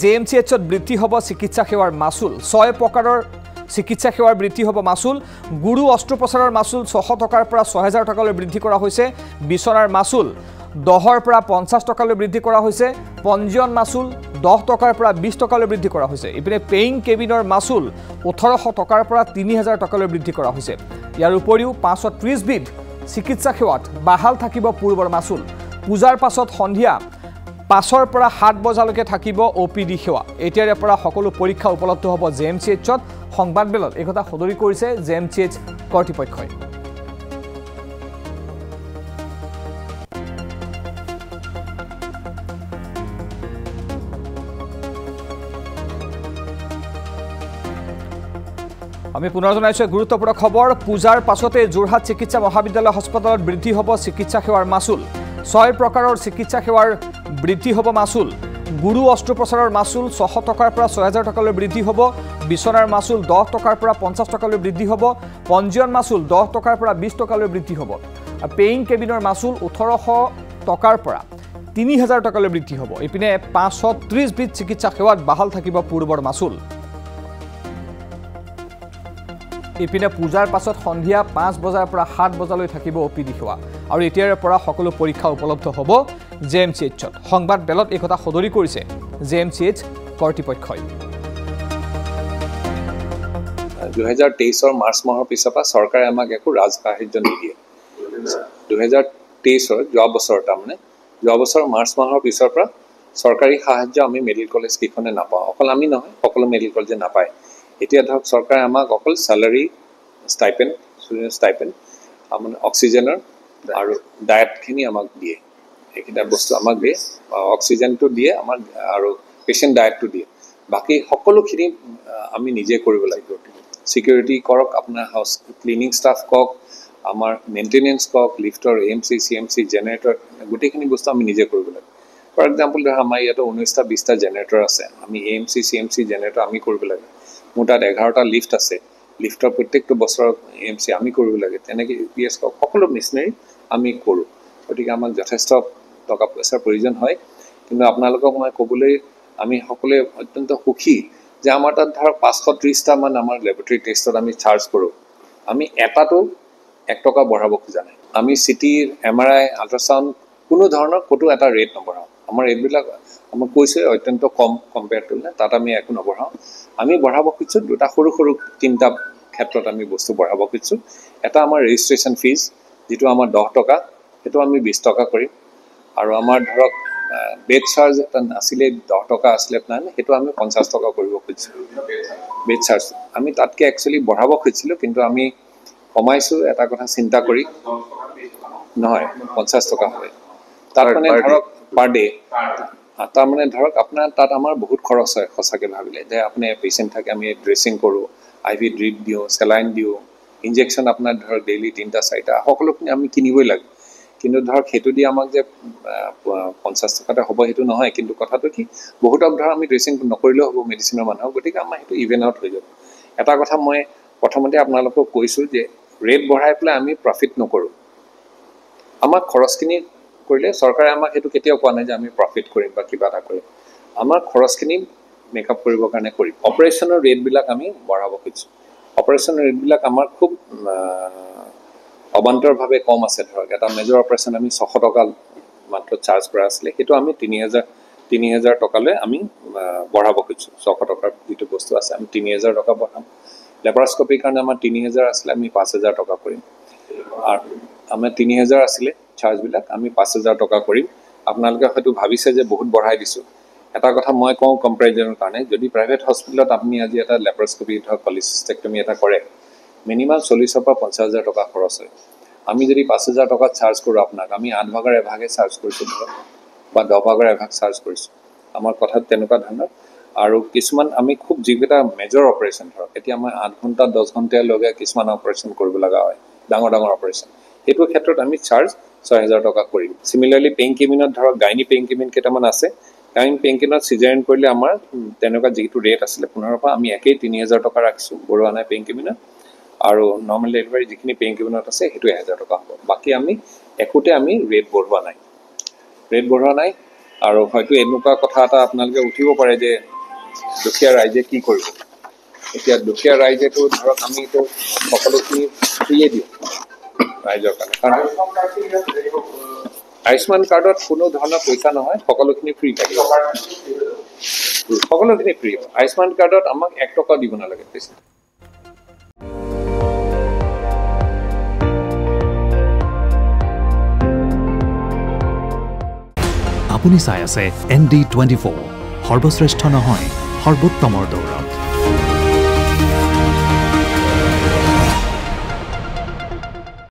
জেএমচিএইচত বৃদ্ধি হ'ব চিকিৎসা সেৱাৰ মাচুল 6 প্ৰকাৰৰ চিকিৎসা সেৱাৰ বৃদ্ধি হ'ব মাচুল গুৰু অস্ত্ৰোপচাৰৰ মাচুল 600 টকাৰ পৰা 6000 টকালৈ বৃদ্ধি কৰা হৈছে বিছনাৰ মাচুল 10ৰ পৰা 50 টকালৈ বৃদ্ধি কৰা হৈছে পঞ্জীয়ন মাচুল 10 টকাৰ পৰা 20 টকালৈ বৃদ্ধি কৰা হৈছে ইপিনে পেইং কেবিনৰ মাচুল 1800 টকাৰ পৰা 3000 টকালৈ বৃদ্ধি কৰা হৈছে ইয়াৰ উপৰিও 530 বিধ চিকিৎসা সেৱাত বাহাল থাকিব পূৰ্বৰ মাচুল পূজাৰ পাছত সন্ধিয়া 5ৰ পৰা 7 বজালৈকে থাকিব ওপিডি সেৱা এতিয়াৰে পৰা সকলো পৰীক্ষা উপলব্ধ হ'ব জেএমচিএইচত সংবাদমেলত এই কথা সদৰি কৰিছে জেএমচিএইচ কৰ্তৃপক্ষই আমি পুনৰ জনাইছো গুৰুত্বপূৰ্ণ খবৰ পূজাৰ পাছতে যোৰহাট চিকিৎসা মহাবিদ্যালয় হাস্পতালত বৃদ্ধি হ'ব চিকিৎসা সেৱাৰ মাচুল 6 প্ৰকাৰৰ চিকিৎসা সেৱাৰ বৃদ্ধি হ'ব মাচুল গুৰু অস্ত্ৰোপচাৰৰ মাচুল 600 টকাৰ পৰা 6000 টকালৈ বৃদ্ধি হ'ব বিছনাৰ মাচুল 10 টকাৰ পৰা 50 টকালৈ বৃদ্ধি হ'ব পঞ্জীয়ন মাচুল 10 টকাৰ পৰা 20 টকালৈ বৃদ্ধি হ'ব পেইং কেবিনৰ মাচুল 1800 টকাৰ পৰা 3000 টকালৈ বৃদ্ধি হ'ব ইপিনে 530 বিধ চিকিৎসা সেৱাত বাহাল থাকিব পূৰ্বৰ মাচুল ইপিনে পূজাৰ পাছত সন্ধিয়া 5 বজাৰ পৰা 7 বজালৈ থাকিব ওপিডি সেৱা আৰু এতিয়াৰে পৰা সকলো পৰীক্ষা উপলব্ধ হ'ব জেএমচিএইচত সংবাদ বেলত এই কথা সদৰি কৰিছে জেএমচিএইচ কৰ্তৃপক্ষই 2023 ৰ মাৰ্চ মাহৰ পিছৰ পৰা চৰকাৰে আমাক একো ৰাজসাহায্য নিদিয়ে 2023 ৰ যোৱা বছৰ মাৰ্চ মাহৰ পিছৰ পৰা চৰকাৰী সাহায্য আমি মেডিকেল কলেজ কিখনে নাপাওঁ অকল আমি নহয় সকলো মেডিকেল কলেজে নাপায় এতিয়া ধৰক চৰকাৰে আমাক অকল স্যালাৰি ষ্টাইপেণ্ড মানে অক্সিজেনৰ আৰু ডায়েটখিনি আমাক দিয়ে এইকেইটা বস্তু আমাক দিয়ে অক্সিজেনটো দিয়ে আমাক আৰু পেশেন্ট ডায়েটটো দিয়ে বাকি সকলোখিনি আমি নিজে কৰিব লাগিব সিকিউৰিটি কৰক আপোনাৰ হাউস ক্লিনিং ষ্টাফ কৰক আমাৰ মেইনটেনেন্স কৰক লিফটৰ এএমসি সিএমসি জেনাৰেটৰ গোটেইখিনি বস্তু আমি নিজে কৰিব লাগিব ফৰ এক্সাম্পল ধৰ আমাৰ ইয়াতে 19টা 20টা জেনাৰেটৰ আছে আমি এএমসি সিএমসি জেনাৰেটৰ আমি কৰিব লাগিব মোৰ তাত 11টা লিফট আছে লিফটৰ প্ৰত্যেকটো বছৰত এএমসি আমি কৰিব লাগে তেনেকৈ ইউপিএছ সকলো মেচিনাৰী আমি কৰোঁ গতিকে আমাক যথেষ্ট টকা পইচাৰ প্ৰয়োজন হয় কিন্তু আপোনালোকক মই ক'বলৈ আমি সকলোৱে অত্যন্ত সুখী যে আমাৰ তাত ধৰক 530টা মান আমাৰ লেবৰেটৰী টেষ্টত আমি চাৰ্জ কৰোঁ আমি এটাটো 1 টকা বঢ়াব খোজা নাই আমি সিটিৰ এমআৰআই আল্ট্ৰাসাউণ্ড কোনো ধৰণৰ ক'তো এটা ৰেট নবঢ়াওঁ আমাৰ এইবিলাক আমাক কৈছে অত্যন্ত কম কম্পেয়াৰ টু তাত আমি একো নবঢ়াওঁ আমি বঢ়াব খুজিছোঁ দুটা সৰু সৰু তিনিটা ক্ষেত্ৰত আমি বস্তু বঢ়াব খুজিছোঁ এটা আমাৰ ৰেজিষ্ট্ৰেশ্যন ফিজ যেটো আমাৰ 10 টকা সেইটো আমি 20 টকা কৰিম আৰু আমাৰ ধৰক বেড চাৰ্জ এটা আছিলে 10 টকা আছিলে প্লান সেইটো আমি 50 টকা কৰিব খুজিছোঁ বেড চাৰ্জ আমি তাতকে একচুয়ালি বঢ়াব খুজিছিলোঁ কিন্তু আমি কমাইছোঁ এটা কথা চিন্তা কৰি নহয় 50 টকা হয় তাৰ মানে ধৰক পাৰ ডে তাৰ মানে ধৰক আপোনাৰ তাত আমাৰ বহুত খৰচ হয় খসাকে ভাবিলে যে আপুনি পেশেন্ট থাকে আমি ড্ৰেছিং কৰোঁ আইভি ড্ৰিপ দিওঁ সেলাইন দিওঁ ইনজেকশন আপোনাৰ ধৰক ডেইলি 3টা 4টা সকলোখিনি আমি কিনিবই লাগে কিন্তু ধৰক হেতু দি আমাক যে 50 টকাতে হ'ব হেতু নহয় কিন্তু কথাটো কি বহুতক ধৰ আমি ড্ৰেছিং নকৰিলেও হ'ব মেডিচিনৰ মানুহ গতিকে আমাৰ হেতু ইভেন আউট হৈ যাব এটা কথা মই প্ৰথমতে আপোনালোকক কৈছোঁ যে ৰেট বঢ়াই পেলাই আমি প্ৰফিট নকৰোঁ আমাৰ খৰচখিনি কৰিলে চৰকাৰে আমাক হেতু কেতিয়াও কোৱা নাই যে আমি প্ৰফিট কৰিম বা কিবা এটা কৰিম আমাৰ খৰচখিনি মেকআপ কৰিবৰ কাৰণে কৰিম অপাৰেশ্যনৰ ৰেটবিলাক আমি বঢ়াব খুজিছোঁ অপাৰেশ্যনৰ ৰেটবিলাক আমাৰ খুব অবান্তৰভাৱে কম আছে ধৰক এটা মেজৰ অপাৰেশ্যন আমি 600 টকা মাত্ৰ চাৰ্জ কৰা আছিলে সেইটো আমি 3000 টকালৈ আমি বঢ়াব খুজিছোঁ 600 টকাৰ যিটো বস্তু আছে আমি 3000 টকা বঢ়াম লেপাৰস্কপিৰ কাৰণে আমাৰ 3000 আছিলে আমি 5000 টকা কৰিম আৰু আমাৰ 3000 আছিলে চাৰ্জবিলাক আমি 5000 টকা কৰিম আপোনালোকে হয়তো ভাবিছে যে বহুত বঢ়াই দিছোঁ এটা কথা মই কওঁ কম্পেৰিজনৰ কাৰণে যদি প্ৰাইভেট হস্পিটেলত আপুনি আজি এটা লেপাৰস্কপি ধৰক কলিচিষ্টেক্টমি এটা কৰে মিনিমাম 40 পৰা 50000 টকা খৰচ হয় আমি যদি 5000 টকা চাৰ্জ কৰোঁ আপোনাক আমি 8 ভাগৰ এভাগে চাৰ্জ কৰিছোঁ বা 10 ভাগৰ এভাগ চাৰ্জ কৰিছোঁ আমাৰ কথাত তেনেকুৱা ধৰণৰ আৰু কিছুমান আমি খুব যিকেইটা মেজৰ অপাৰেশ্যন ধৰক এতিয়া আমাৰ 8 ঘণ্টা 10 ঘণ্টাৰ লগে কিছুমান অপাৰেশ্যন কৰিব লগা হয় ডাঙৰ অপাৰেশ্যন এইটো ক্ষেত্ৰত আমি চাৰ্জ 6000 টকা কৰিম সিমিলাৰলি পেইন কেবিনত ধৰক গাইনি পেইন কেবিন কেইটামান আছে গাইনি পেইন কেবিনত সিজাৰিন কৰিলে আমাৰ তেনেকুৱা যিটো ৰেট আছিলে 15 পৰা আমি একেই 3000 টকা ৰাখিছোঁ বৰুৱা নাই পেইন কেবিনত আৰু নৰ্মেল ডেলিভাৰী যিখিনি পেইন কেবিনত আছে সেইটো 1000 টকা হ'ব বাকি আমি একোতে আমি ৰেট বঢ়োৱা নাই আৰু হয়তো এনেকুৱা কথা এটা আপোনালোকে উঠিব পাৰে যে দুখীয়া ৰাইজে কি কৰিব এতিয়া দুখীয়া ৰাইজেতো ধৰক আমিতো সকলোখিনি ফ্ৰীয়ে দিওঁ ৰাইজৰ কাৰণে কাৰণ আয়ুষ্মান কাৰ্ডত কোনো ধৰণৰ পইচা নহয় সকলোখিনি ফ্ৰী থাকিব সকলোখিনি ফ্ৰী আয়ুষ্মান কাৰ্ডত আমাক 1 টকা দিব নালাগে পইচা আপুনি চাই আছে ND24 সৰ্বশ্ৰেষ্ঠ নহয় সৰ্বোত্তমৰ দৌৰ